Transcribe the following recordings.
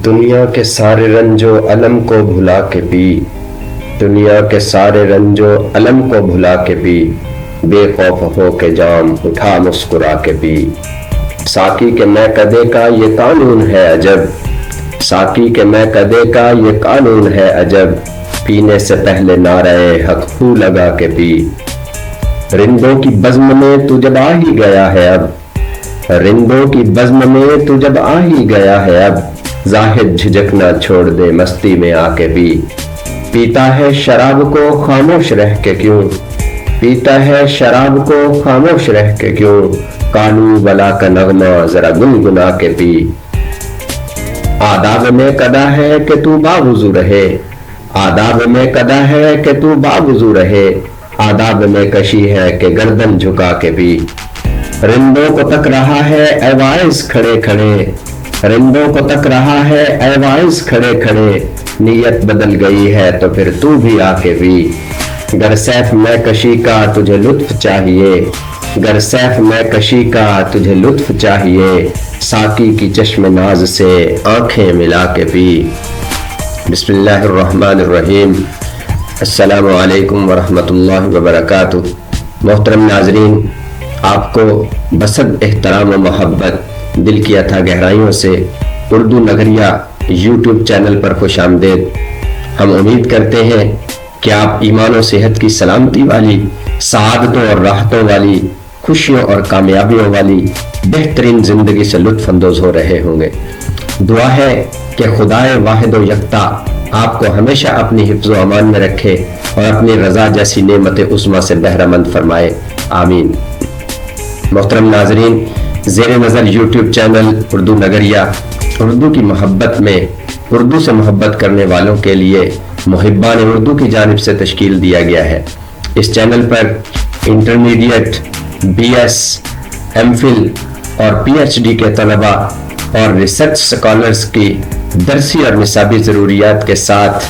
دنیا کے سارے رنج و الم کو بھلا کے پی، دنیا کے سارے رنج و الم کو بھلا کے پی، بے خوف ہو کے جام اٹھا مسکرا کے پی۔ ساقی کے میں کدے کا یہ قانون ہے عجب، ساقی کے میں کدے کا یہ قانون ہے عجب، پینے سے پہلے نعرہ حق خو لگا کے پی۔ رندوں کی بزم میں تو جب آ ہی گیا ہے اب، رندوں کی بزم میں تو جب آ ہی گیا ہے اب، زاہد جھجکنا چھوڑ دے مستی میں آ کے پی۔ پیتا ہے شراب کو خاموش رہ کے کیوں، پیتا ہے شراب کو خاموش رہ کے کیوں، کالو بلا کا نغمہ ذرا گنگنا کے پی۔ آداب میں قدا ہے کہ تو باوضو رہے، آداب میں قدا ہے کہ تو باوضو رہے، آداب میں کشی ہے کہ گردن جھکا کے پی۔ رندوں کو تک رہا ہے اے واعظ کھڑے کھڑے، رندوں کو تک رہا ہے اے واعظ کھڑے کھڑے، نیت بدل گئی ہے تو پھر تو بھی آ کے پی۔ گر سیف میں کشی کا تجھے لطف چاہیے، گر سیف میں کشی کا تجھے لطف چاہیے، ساقی کی چشم ناز سے آنکھیں ملا کے پی۔ بسم اللہ الرحمن الرحیم۔ السلام علیکم ورحمۃ اللہ وبرکاتہ۔ محترم ناظرین، آپ کو بصد احترام و محبت دل کی اتھا گہرائیوں سے اردو نگریہ یوٹیوب چینل پر خوش آمدید۔ ہم امید کرتے ہیں کہ آپ ایمان و صحت کی سلامتی والی، سعادتوں اور راحتوں والی، خوشیوں اور کامیابیوں والی بہترین زندگی سے لطف اندوز ہو رہے ہوں گے۔ دعا ہے کہ خدائے واحد و یکتا آپ کو ہمیشہ اپنی حفظ و امان میں رکھے اور اپنی رضا جیسی نعمت عظمیٰ سے بہرہ مند فرمائے، آمین۔ محترم ناظرین، زیر نظر یوٹیوب چینل اردو نگریہ اردو کی محبت میں اردو سے محبت کرنے والوں کے لیے محبان اردو کی جانب سے تشکیل دیا گیا ہے۔ اس چینل پر intermediate, B S, M Phil اور پی ایچ ڈی کے طلباء اور ریسرچ سکالرز کی درسی اور نصابی ضروریات کے ساتھ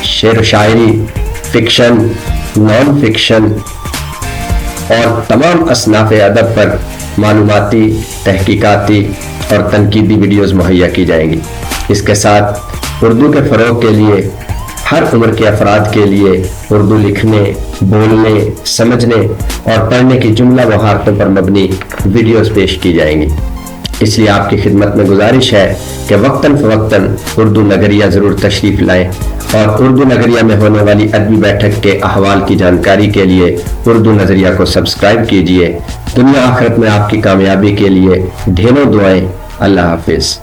شعر و شاعری، فکشن، نان فکشن اور تمام اصناف ادب پر معلوماتی، تحقیقاتی اور تنقیدی ویڈیوز مہیا کی جائیں گی۔ اس کے ساتھ اردو کے فروغ کے لیے ہر عمر کے افراد کے لیے اردو لکھنے، بولنے، سمجھنے اور پڑھنے کی جملہ مہارتوں پر مبنی ویڈیوز پیش کی جائیں گی۔ اس لیے آپ کی خدمت میں گزارش ہے کہ وقتاً فوقتاً اردو نگریہ ضرور تشریف لائیں اور اردو نگریہ میں ہونے والی ادبی بیٹھک کے احوال کی جانکاری کے لیے اردو نگریہ کو سبسکرائب کیجیے۔ دنیا آخرت میں آپ کی کامیابی کے لیے ڈھیروں دعائیں۔ اللہ حافظ۔